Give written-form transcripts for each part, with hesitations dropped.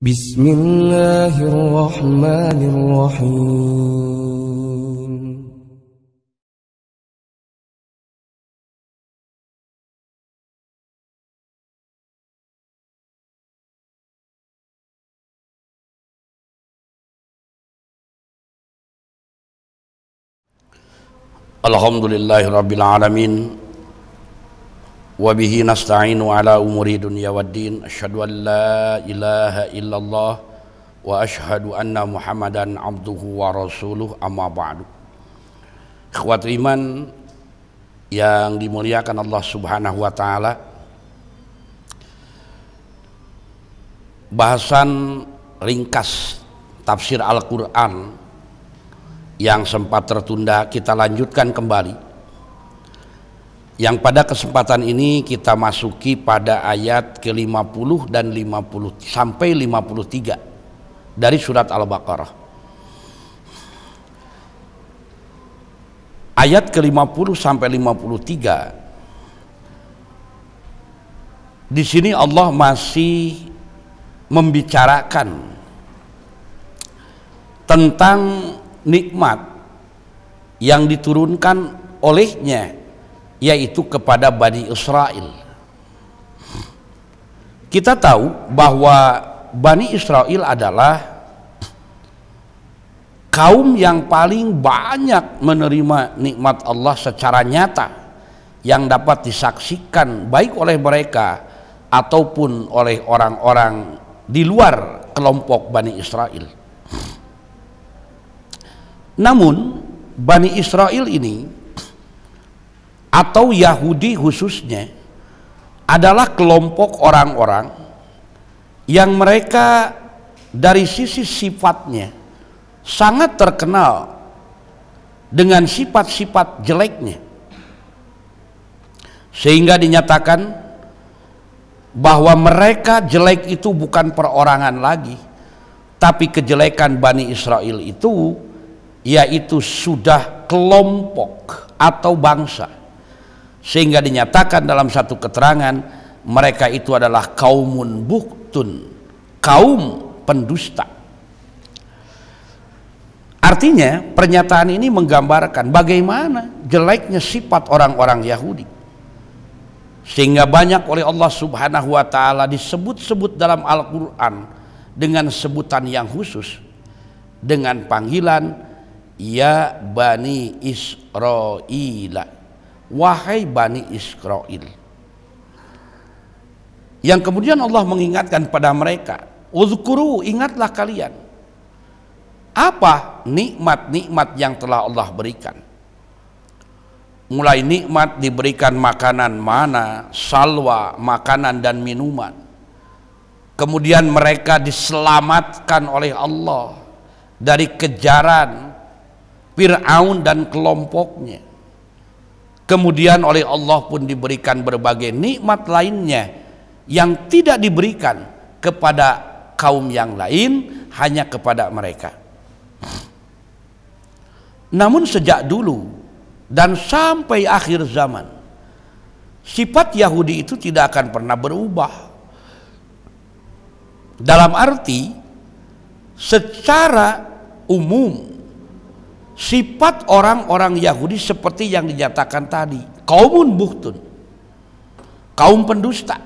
Bismillahirrahmanirrahim. Alhamdulillahirabbil alamin. Wabihi nasta'inu ala umuri dunya waddin. Asyhadu an la ilaha illallah wa asyhadu anna Muhammadan abduhu wa rasuluh, amma ba'du. Ikhwat iman yang dimuliakan Allah Subhanahu wa taala, bahasan ringkas tafsir Al-Qur'an yang sempat tertunda kita lanjutkan kembali. Yang pada kesempatan ini kita masuki pada ayat ke-50 dan 50 sampai 53 dari surat Al-Baqarah. Ayat ke-50 sampai 53 di sini Allah masih membicarakan tentang nikmat yang diturunkan olehnya, yaitu kepada Bani Israel. Kita tahu bahwa Bani Israel adalah kaum yang paling banyak menerima nikmat Allah secara nyata, yang dapat disaksikan baik oleh mereka ataupun oleh orang-orang di luar kelompok Bani Israel. Namun Bani Israel ini atau Yahudi khususnya adalah kelompok orang-orang yang mereka dari sisi sifatnya sangat terkenal dengan sifat-sifat jeleknya, sehingga dinyatakan bahwa mereka jelek itu bukan perorangan lagi, tapi kejelekan Bani Israel itu yaitu sudah kelompok atau bangsa, sehingga dinyatakan dalam satu keterangan mereka itu adalah kaumun buktun, kaum pendusta. Artinya pernyataan ini menggambarkan bagaimana jeleknya sifat orang-orang Yahudi, sehingga banyak oleh Allah Subhanahu wa taala disebut-sebut dalam Al-Qur'an dengan sebutan yang khusus, dengan panggilan ya Bani Israila, wahai Bani Israel. Yang kemudian Allah mengingatkan pada mereka, uzkuru, ingatlah kalian apa nikmat-nikmat yang telah Allah berikan. Mulai nikmat diberikan makanan mana, salwa, makanan dan minuman. Kemudian mereka diselamatkan oleh Allah dari kejaran Fir'aun dan kelompoknya. Kemudian oleh Allah pun diberikan berbagai nikmat lainnya yang tidak diberikan kepada kaum yang lain, hanya kepada mereka. Namun sejak dulu dan sampai akhir zaman, sifat Yahudi itu tidak akan pernah berubah. Dalam arti secara umum sifat orang-orang Yahudi seperti yang dinyatakan tadi, kaumun buhtun, kaum pendusta.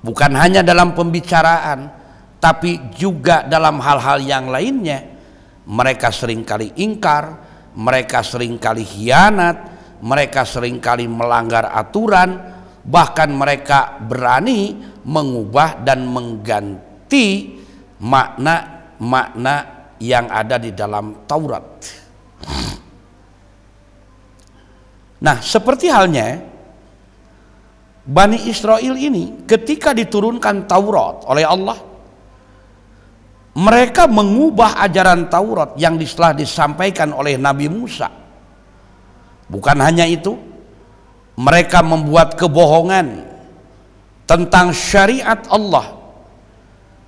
Bukan hanya dalam pembicaraan, tapi juga dalam hal-hal yang lainnya. Mereka seringkali ingkar, mereka seringkali khianat, mereka seringkali melanggar aturan, bahkan mereka berani mengubah dan mengganti makna-makna yang ada di dalam Taurat. Nah, seperti halnya Bani Israel ini ketika diturunkan Taurat oleh Allah, mereka mengubah ajaran Taurat yang telah disampaikan oleh Nabi Musa. Bukan hanya itu, mereka membuat kebohongan tentang syariat Allah,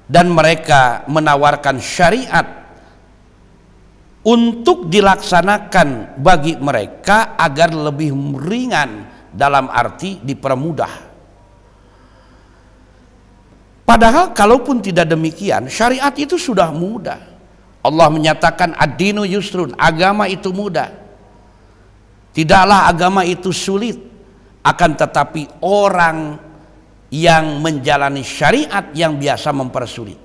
dan mereka menawarkan syariat untuk dilaksanakan bagi mereka agar lebih ringan, dalam arti dipermudah. Padahal kalaupun tidak demikian, syariat itu sudah mudah. Allah menyatakan ad-dinu yusrun, agama itu mudah. Tidaklah agama itu sulit, akan tetapi orang yang menjalani syariat yang biasa mempersulit.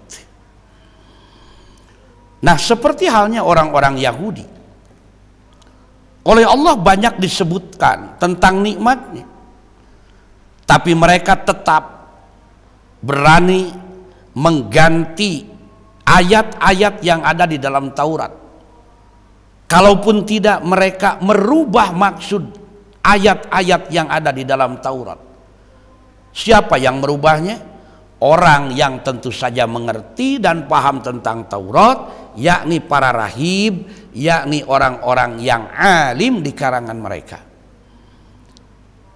Nah, seperti halnya orang-orang Yahudi, oleh Allah banyak disebutkan tentang nikmatnya, tapi mereka tetap berani mengganti ayat-ayat yang ada di dalam Taurat. Kalaupun tidak, mereka merubah maksud ayat-ayat yang ada di dalam Taurat. Siapa yang merubahnya? Orang yang tentu saja mengerti dan paham tentang Taurat, yakni para rahib, yakni orang-orang yang alim di karangan mereka.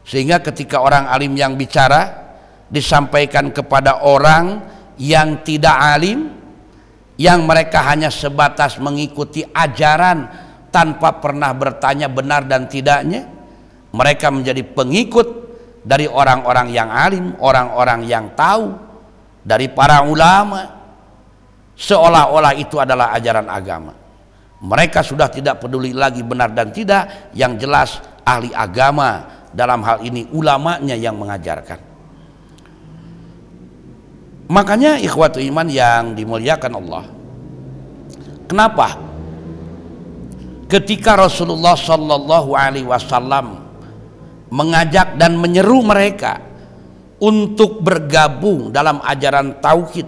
Sehingga ketika orang alim yang bicara disampaikan kepada orang yang tidak alim, yang mereka hanya sebatas mengikuti ajaran tanpa pernah bertanya benar dan tidaknya, mereka menjadi pengikut dari orang-orang yang alim, orang-orang yang tahu, dari para ulama, seolah-olah itu adalah ajaran agama. Mereka sudah tidak peduli lagi benar dan tidak, yang jelas ahli agama, dalam hal ini ulamanya yang mengajarkan. Makanya ikhwatu iman yang dimuliakan Allah, kenapa ketika Rasulullah Shallallahu Alaihi Wasallam mengajak dan menyeru mereka untuk bergabung dalam ajaran tauhid,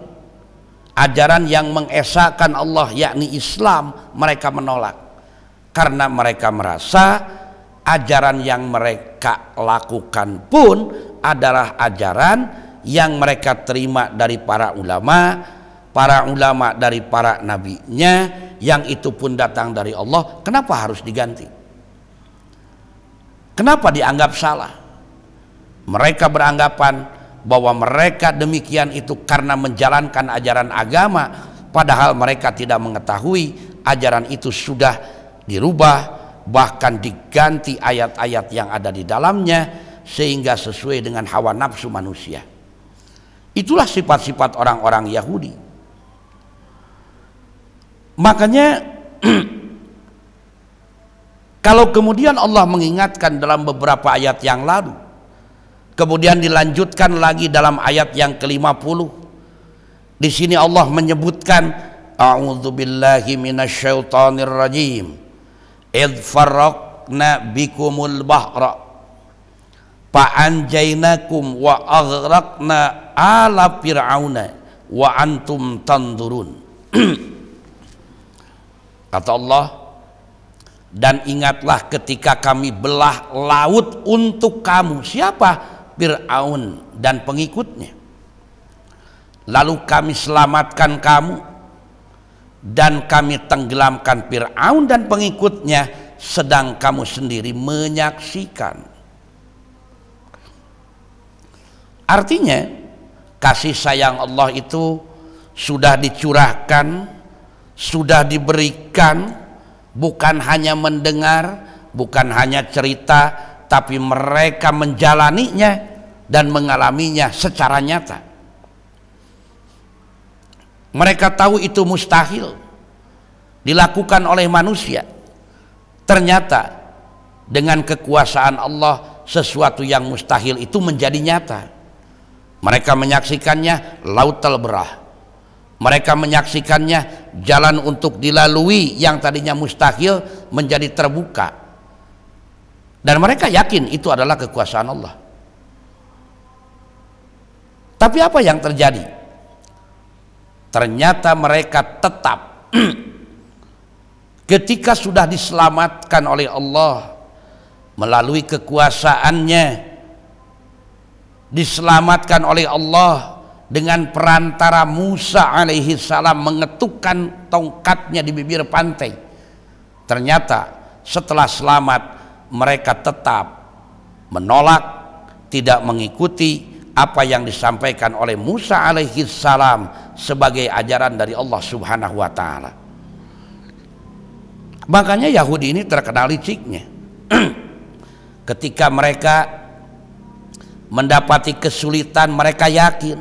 ajaran yang mengesahkan Allah yakni Islam, mereka menolak karena mereka merasa ajaran yang mereka lakukan pun adalah ajaran yang mereka terima dari para ulama dari para nabinya, yang itu pun datang dari Allah. Kenapa harus diganti? Kenapa dianggap salah? Mereka beranggapan bahwa mereka demikian itu karena menjalankan ajaran agama, padahal mereka tidak mengetahui ajaran itu sudah dirubah, bahkan diganti ayat-ayat yang ada di dalamnya sehingga sesuai dengan hawa nafsu manusia. Itulah sifat-sifat orang-orang Yahudi. Makanya kalau kemudian Allah mengingatkan dalam beberapa ayat yang lalu, kemudian dilanjutkan lagi dalam ayat yang ke-50, di sini Allah menyebutkan a'udzubillahi minasyaitonir rajim idz farraqna bikumul bahra fa'anjainakum wa aghraqna ala fir'auna wa antum tanzurun. Kata Allah, dan ingatlah ketika kami belah laut untuk kamu. Siapa? Fir'aun dan pengikutnya. Lalu kami selamatkan kamu dan kami tenggelamkan Fir'aun dan pengikutnya, sedang kamu sendiri menyaksikan. Artinya kasih sayang Allah itu sudah dicurahkan, sudah diberikan, bukan hanya mendengar, bukan hanya cerita, tapi mereka menjalaninya dan mengalaminya secara nyata. Mereka tahu itu mustahil dilakukan oleh manusia. Ternyata dengan kekuasaan Allah, sesuatu yang mustahil itu menjadi nyata. Mereka menyaksikannya laut terbelah. Mereka menyaksikannya jalan untuk dilalui yang tadinya mustahil menjadi terbuka. Dan mereka yakin itu adalah kekuasaan Allah. Tapi apa yang terjadi? Ternyata mereka tetap ketika sudah diselamatkan oleh Allah melalui kekuasaannya, diselamatkan oleh Allah dengan perantara Musa alaihi salam mengetukkan tongkatnya di bibir pantai. Ternyata setelah selamat mereka tetap menolak, tidak mengikuti apa yang disampaikan oleh Musa alaihi salam sebagai ajaran dari Allah Subhanahu wa taala. Makanya Yahudi ini terkenal liciknya. Ketika mereka mendapati kesulitan, mereka yakin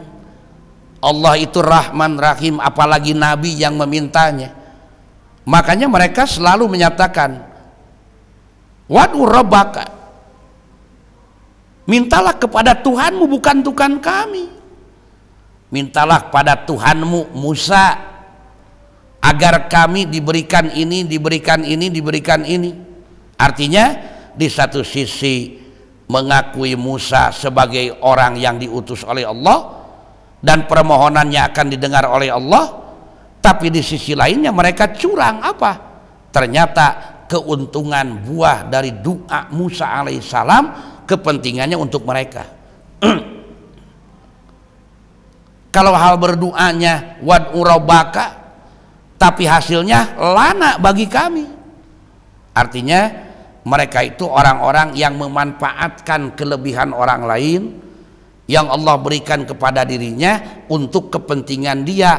Allah itu Rahman Rahim, apalagi Nabi yang memintanya. Makanya mereka selalu menyatakan, wad'u rabbaka, mintalah kepada Tuhanmu, bukan Tuhan kami. Mintalah pada Tuhanmu Musa, agar kami diberikan ini, diberikan ini, diberikan ini. Artinya di satu sisi mengakui Musa sebagai orang yang diutus oleh Allah dan permohonannya akan didengar oleh Allah, tapi di sisi lainnya mereka curang. Apa? Ternyata keuntungan buah dari doa Musa alaihissalam kepentingannya untuk mereka. Kalau hal berdoanya wad'u rabbaka, tapi hasilnya lana bagi kami. Artinya mereka itu orang-orang yang memanfaatkan kelebihan orang lain yang Allah berikan kepada dirinya untuk kepentingan dia,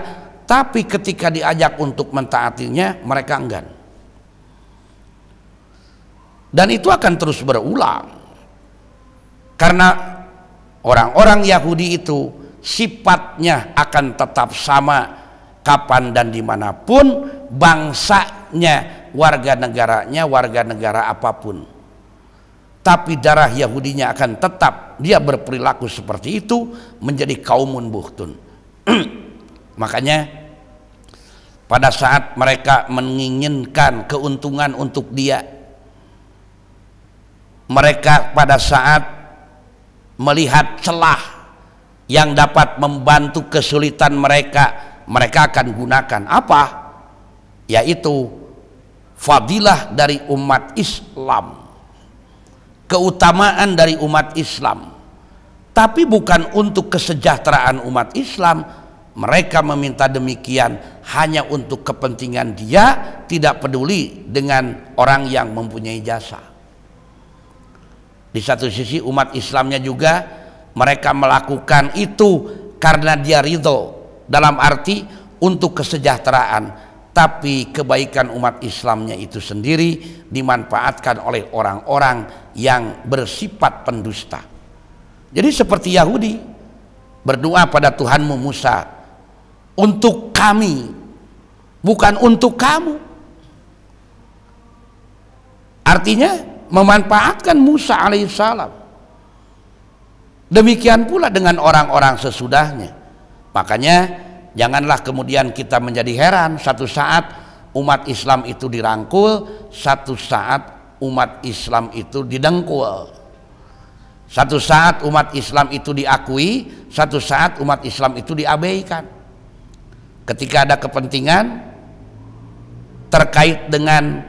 tapi ketika diajak untuk mentaatinya mereka enggan. Dan itu akan terus berulang, karena orang-orang Yahudi itu sifatnya akan tetap sama kapan dan dimanapun, bangsanya, warga negara apapun. Tapi darah Yahudinya akan tetap, dia berperilaku seperti itu, menjadi kaumun buhtun. Makanya pada saat mereka menginginkan keuntungan untuk dia, mereka pada saat melihat celah yang dapat membantu kesulitan mereka, mereka akan gunakan apa? Yaitu fadilah dari umat Islam, keutamaan dari umat Islam, tapi bukan untuk kesejahteraan umat Islam. Mereka meminta demikian hanya untuk kepentingan dia, tidak peduli dengan orang yang mempunyai jasa. Di satu sisi umat Islamnya juga mereka melakukan itu karena dia ridho, dalam arti untuk kesejahteraan, tapi kebaikan umat Islamnya itu sendiri dimanfaatkan oleh orang-orang yang bersifat pendusta. Jadi seperti Yahudi berdoa pada Tuhanmu Musa, untuk kami, bukan untuk kamu. Artinya memanfaatkan Musa alaihissalam. Demikian pula dengan orang-orang sesudahnya. Makanya janganlah kemudian kita menjadi heran, satu saat umat Islam itu dirangkul, satu saat umat Islam itu didengkul. Satu saat umat Islam itu diakui, satu saat umat Islam itu diabaikan. Ketika ada kepentingan terkait dengan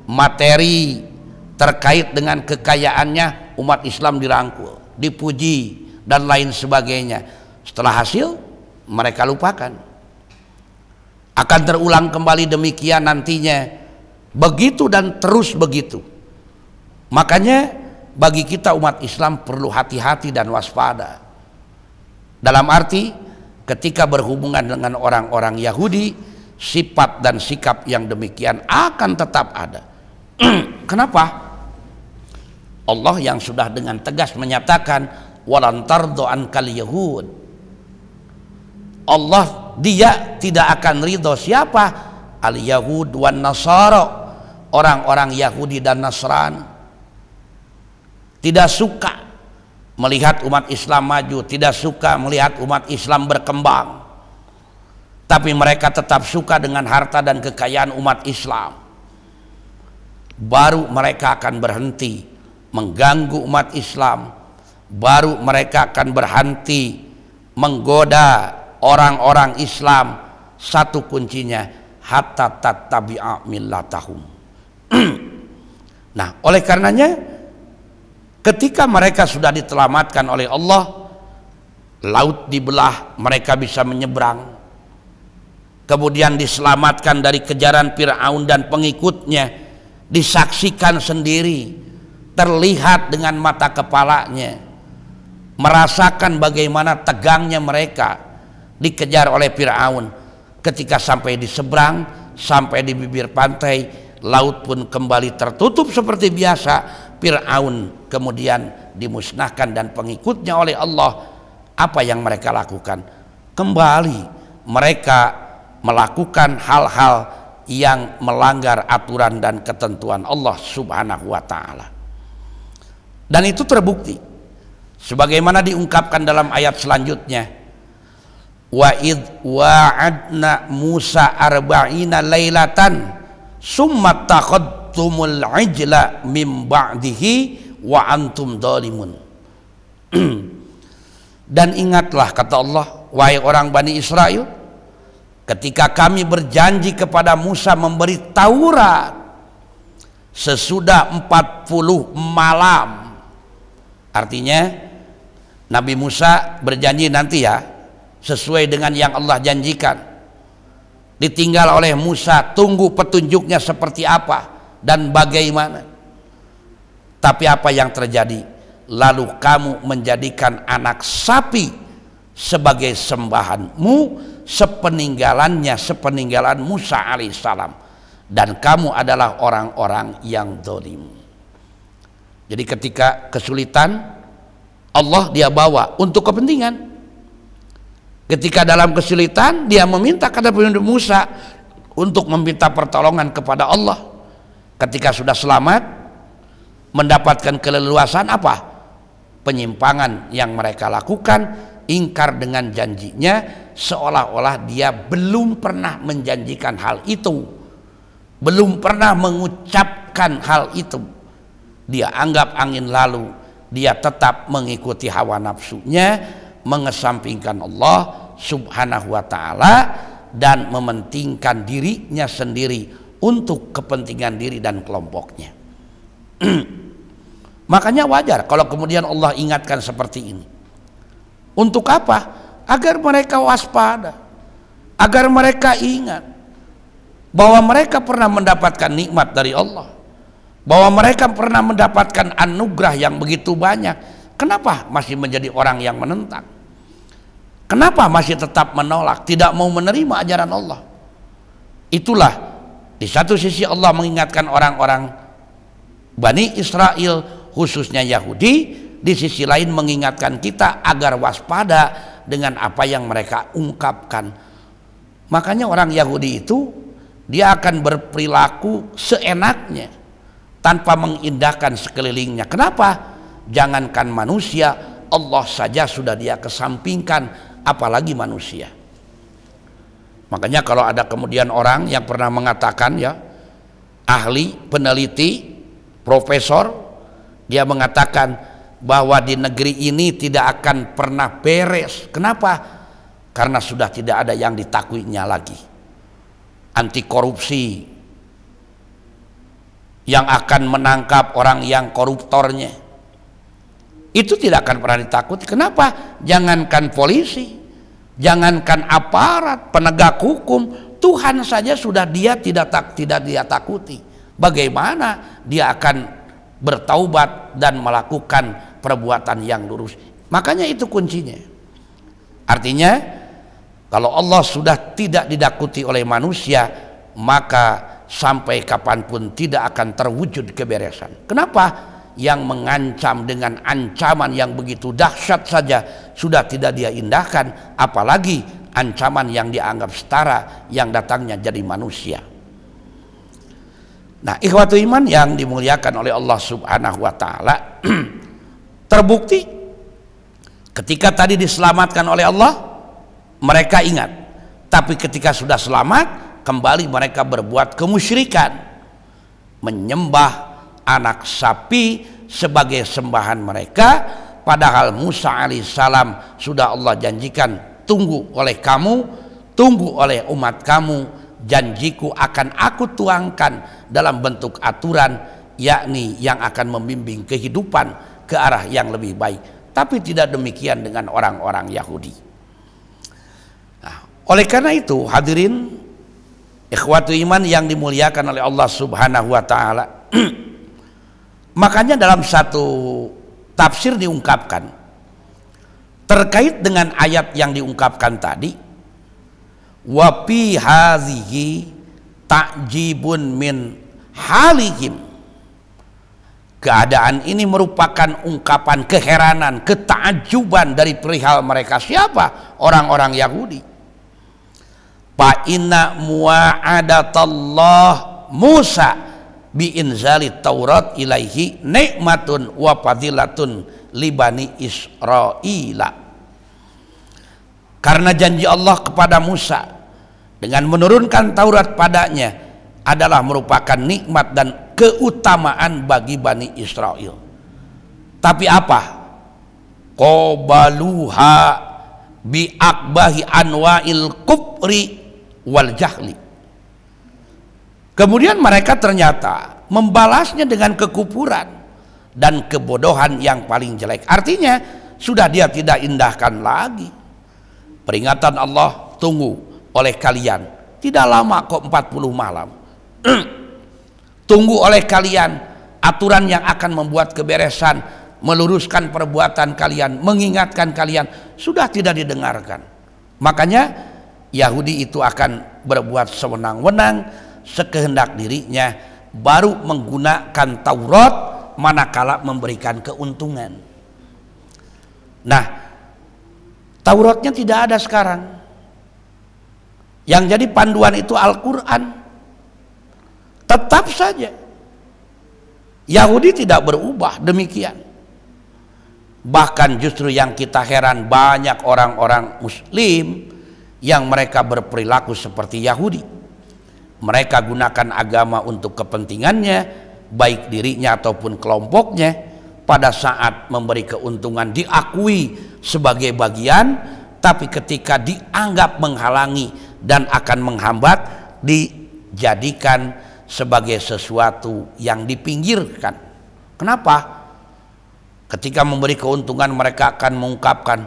materi, terkait dengan kekayaannya, umat Islam dirangkul, dipuji dan lain sebagainya. Setelah hasil mereka lupakan. Akan terulang kembali demikian nantinya, begitu dan terus begitu. Makanya bagi kita umat Islam perlu hati-hati dan waspada. Dalam arti ketika berhubungan dengan orang-orang Yahudi, sifat dan sikap yang demikian akan tetap ada. Kenapa? Allah yang sudah dengan tegas menyatakan walan tardo ankal yahud. Allah, dia tidak akan ridho siapa? Al yahud wan nasara, orang-orang Yahudi dan Nasrani. Tidak suka melihat umat Islam maju, tidak suka melihat umat Islam berkembang, tapi mereka tetap suka dengan harta dan kekayaan umat Islam. Baru mereka akan berhenti mengganggu umat Islam, baru mereka akan berhenti menggoda orang-orang Islam. Satu kuncinya, hatta tattabi'a millatahum. Nah, oleh karenanya ketika mereka sudah ditelamatkan oleh Allah, laut dibelah, mereka bisa menyeberang, kemudian diselamatkan dari kejaran Fir'aun dan pengikutnya, disaksikan sendiri, terlihat dengan mata kepalanya, merasakan bagaimana tegangnya mereka dikejar oleh Fir'aun. Ketika sampai di seberang, sampai di bibir pantai, laut pun kembali tertutup seperti biasa. Fir'aun kemudian dimusnahkan dan pengikutnya oleh Allah. Apa yang mereka lakukan? kembali mereka melakukan hal-hal yang melanggar aturan dan ketentuan Allah Subhanahu wa taala. Dan itu terbukti sebagaimana diungkapkan dalam ayat selanjutnya, wa id wa'adna Musa arba'ina lailatan summa takhadtumul ijla mim ba'dihi wa antum dhalimun. Dan ingatlah, kata Allah, wahai orang Bani Israel, ketika kami berjanji kepada Musa memberi Taurat sesudah 40 malam. Artinya Nabi Musa berjanji nanti ya sesuai dengan yang Allah janjikan. Ditinggal oleh Musa, tunggu petunjuknya seperti apa dan bagaimana. Tapi apa yang terjadi? Lalu kamu menjadikan anak sapi sebagai sembahanmu sepeninggalan Musa alaihissalam, dan kamu adalah orang-orang yang zalim. Jadi ketika kesulitan, Allah dia bawa untuk kepentingan. Ketika dalam kesulitan, dia meminta kepada Musa untuk meminta pertolongan kepada Allah. Ketika sudah selamat, mendapatkan keleluasan apa? Penyimpangan yang mereka lakukan, ingkar dengan janjinya, seolah-olah dia belum pernah menjanjikan hal itu, belum pernah mengucapkan hal itu. Dia anggap angin lalu, dia tetap mengikuti hawa nafsunya, mengesampingkan Allah Subhanahu wa taala dan mementingkan dirinya sendiri untuk kepentingan diri dan kelompoknya. Makanya wajar kalau kemudian Allah ingatkan seperti ini. Untuk apa? Agar mereka waspada, agar mereka ingat bahwa mereka pernah mendapatkan nikmat dari Allah, bahwa mereka pernah mendapatkan anugerah yang begitu banyak. Kenapa masih menjadi orang yang menentang? Kenapa masih tetap menolak, tidak mau menerima ajaran Allah? Itulah, di satu sisi Allah mengingatkan orang-orang Bani Israel, khususnya Yahudi, di sisi lain mengingatkan kita agar waspada dengan apa yang mereka ungkapkan. Makanya orang Yahudi itu dia akan berperilaku seenaknya tanpa mengindahkan sekelilingnya. Kenapa? Jangankan manusia, Allah saja sudah dia kesampingkan, apalagi manusia. Makanya kalau ada kemudian orang yang pernah mengatakan, ya, ahli, peneliti, profesor, dia mengatakan bahwa di negeri ini tidak akan pernah beres. Kenapa? Karena sudah tidak ada yang ditakuinya lagi. Anti korupsi yang akan menangkap orang yang koruptornya itu tidak akan pernah ditakuti. Kenapa? Jangankan polisi, jangankan aparat penegak hukum, Tuhan saja sudah dia tidak dia takuti. Bagaimana dia akan bertaubat dan melakukan perbuatan yang lurus? Makanya itu kuncinya. Artinya kalau Allah sudah tidak didakuti oleh manusia, maka sampai kapanpun tidak akan terwujud keberesan. Kenapa? Yang mengancam dengan ancaman yang begitu dahsyat saja sudah tidak dia indahkan, apalagi ancaman yang dianggap setara yang datangnya jadi manusia. Nah, ikhwatul iman yang dimuliakan oleh Allah Subhanahu wa taala, terbukti ketika tadi diselamatkan oleh Allah, mereka ingat. Tapi ketika sudah selamat, kembali mereka berbuat kemusyrikan, menyembah anak sapi sebagai sembahan mereka, padahal Musa alaihissalam sudah Allah janjikan, tunggu oleh kamu, tunggu oleh umat kamu, janjiku akan aku tuangkan dalam bentuk aturan, yakni yang akan membimbing kehidupan ke arah yang lebih baik. Tapi tidak demikian dengan orang-orang Yahudi. Nah, oleh karena itu hadirin ikhwatu iman yang dimuliakan oleh Allah Subhanahu wa taala, makanya dalam satu tafsir diungkapkan terkait dengan ayat yang diungkapkan tadi, wa fi hazihi ta'jibun min halihim, Keadaan ini merupakan ungkapan keheranan, ketakjuban dari perihal mereka. Siapa? Orang-orang Yahudi. Fa inna mu'adatallah Musa bi inzali Taurat ilaihi nikmatun wa fadilatun li bani Israila. Karena janji Allah kepada Musa dengan menurunkan Taurat padanya adalah merupakan nikmat dan keutamaan bagi Bani Israel. Tapi apa? Qabaluha bi akbahi anwa'il kufri wal jahli. Kemudian mereka ternyata membalasnya dengan kekufuran dan kebodohan yang paling jelek. Artinya sudah dia tidak indahkan lagi. Peringatan Allah tunggu oleh kalian. Tidak lama kok, 40 malam. Tunggu oleh kalian aturan yang akan membuat keberesan, meluruskan perbuatan kalian, mengingatkan kalian, sudah tidak didengarkan. Makanya Yahudi itu akan berbuat sewenang-wenang, sekehendak dirinya, baru menggunakan Taurat manakala memberikan keuntungan. Nah, Tauratnya tidak ada sekarang. Yang jadi panduan itu Al-Quran. Tetap saja Yahudi tidak berubah demikian. Bahkan justru yang kita heran, banyak orang-orang Muslim yang mereka berperilaku seperti Yahudi. Mereka gunakan agama untuk kepentingannya, baik dirinya ataupun kelompoknya. Pada saat memberi keuntungan diakui sebagai bagian, tapi ketika dianggap menghalangi dan akan menghambat, dijadikan sebagai sesuatu yang dipinggirkan. Kenapa? Ketika memberi keuntungan mereka akan mengungkapkan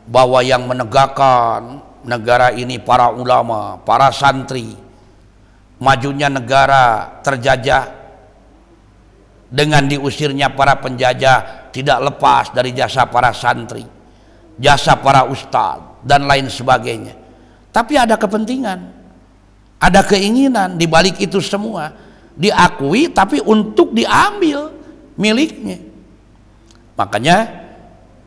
bahwa yang menegakkan negara ini para ulama, para santri. Majunya negara terjajah dengan diusirnya para penjajah tidak lepas dari jasa para santri, jasa para ustadz dan lain sebagainya. Tapi ada kepentingan, ada keinginan di balik itu semua, diakui tapi untuk diambil miliknya. Makanya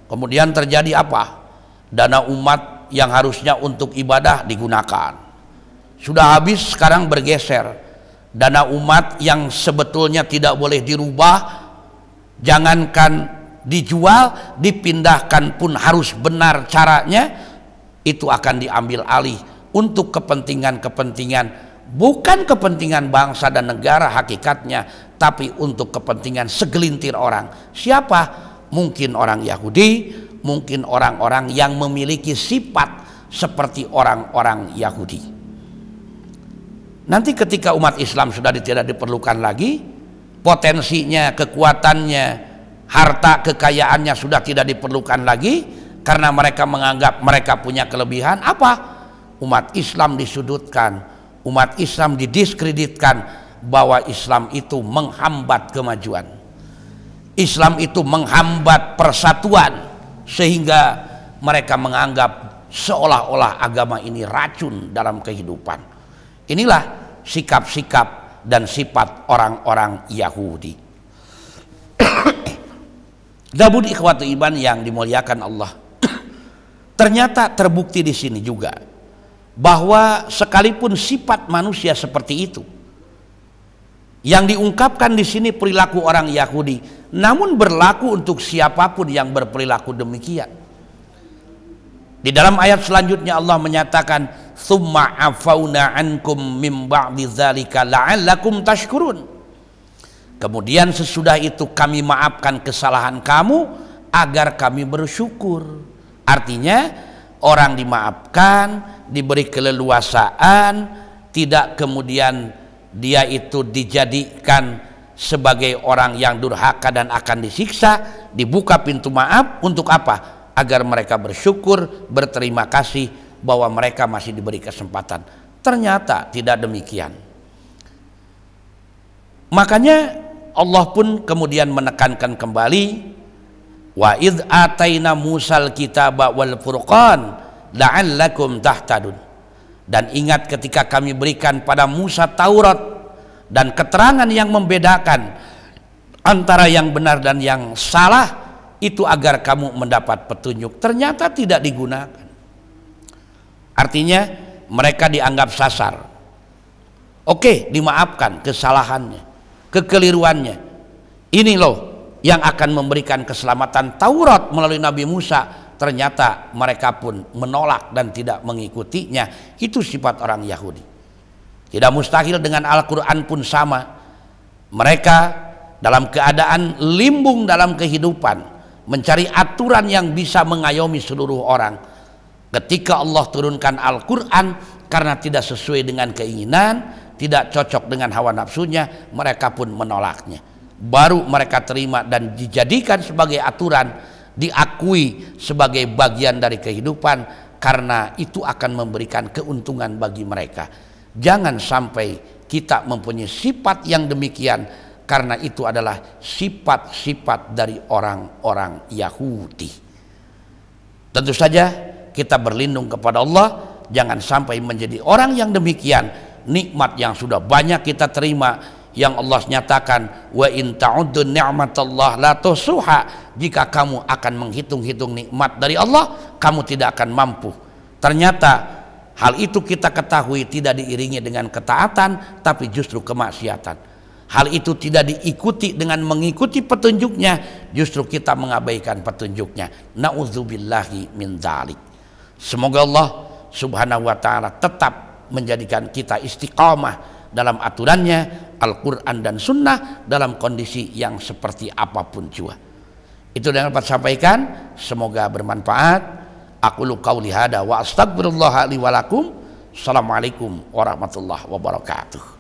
kemudian terjadi apa? Dana umat yang harusnya untuk ibadah digunakan, sudah habis, sekarang bergeser. Dana umat yang sebetulnya tidak boleh dirubah, jangankan dijual, dipindahkan pun harus benar caranya, itu akan diambil alih untuk kepentingan-kepentingan, bukan kepentingan bangsa dan negara hakikatnya, tapi untuk kepentingan segelintir orang. Siapa? Mungkin orang Yahudi, mungkin orang-orang yang memiliki sifat seperti orang-orang Yahudi. Nanti ketika umat Islam sudah tidak diperlukan lagi, potensinya, kekuatannya, harta kekayaannya sudah tidak diperlukan lagi, karena mereka menganggap mereka punya kelebihan. Apa? Umat Islam disudutkan, umat Islam didiskreditkan, bahwa Islam itu menghambat kemajuan, Islam itu menghambat persatuan, sehingga mereka menganggap seolah-olah agama ini racun dalam kehidupan. Inilah sikap-sikap dan sifat orang-orang Yahudi. Dabun ikhwatu iman yang dimuliakan Allah. Ternyata terbukti di sini juga bahwa sekalipun sifat manusia seperti itu, yang diungkapkan di sini perilaku orang Yahudi, namun berlaku untuk siapapun yang berperilaku demikian. Di dalam ayat selanjutnya Allah menyatakan, "Tsumma afauna ankum mim ba'di dzalika la'allakum tashkurun." Kemudian sesudah itu kami maafkan kesalahan kamu agar kami bersyukur. Artinya orang dimaafkan, diberi keleluasaan, tidak kemudian dia itu dijadikan sebagai orang yang durhaka dan akan disiksa. Dibuka pintu maaf untuk apa? Agar mereka bersyukur, berterima kasih bahwa mereka masih diberi kesempatan. Ternyata tidak demikian. Makanya Allah pun kemudian menekankan kembali, wa idh ataina Musal kitaba wal furqan la'allakum tahtadun. Dan ingat ketika kami berikan pada Musa Taurat dan keterangan yang membedakan antara yang benar dan yang salah itu agar kamu mendapat petunjuk. Ternyata tidak digunakan. Artinya mereka dianggap sasar. Oke, dimaafkan kesalahannya, kekeliruannya. Ini loh yang akan memberikan keselamatan. Taurat melalui Nabi Musa, ternyata mereka pun menolak dan tidak mengikutinya. Itu sifat orang Yahudi. Tidak mustahil dengan Al-Quran pun sama. Mereka dalam keadaan limbung dalam kehidupan, mencari aturan yang bisa mengayomi seluruh orang. Ketika Allah turunkan Al-Quran, karena tidak sesuai dengan keinginan, tidak cocok dengan hawa nafsunya, mereka pun menolaknya. Baru mereka terima dan dijadikan sebagai aturan, diakui sebagai bagian dari kehidupan, karena itu akan memberikan keuntungan bagi mereka. Jangan sampai kita mempunyai sifat yang demikian, karena itu adalah sifat-sifat dari orang-orang Yahudi. Tentu saja kita berlindung kepada Allah, jangan sampai menjadi orang yang demikian. Nikmat yang sudah banyak kita terima, yang Allah nyatakan, wa in ta'uddu ni'matallah la tuhsuha, jika kamu akan menghitung-hitung nikmat dari Allah, kamu tidak akan mampu. Ternyata hal itu kita ketahui tidak diiringi dengan ketaatan, tapi justru kemaksiatan. Hal itu tidak diikuti dengan mengikuti petunjuknya, justru kita mengabaikan petunjuknya. Na'udzubillahi min dzalik. Semoga Allah Subhanahu wa ta'ala tetap menjadikan kita istiqamah dalam aturannya, Al-Quran dan Sunnah, dalam kondisi yang seperti apapun juga. Itu yang dapat sampaikan, semoga bermanfaat. Aqulu qauli hada wa astaghfirullah li wa lakum. Assalamualaikum warahmatullahi wabarakatuh.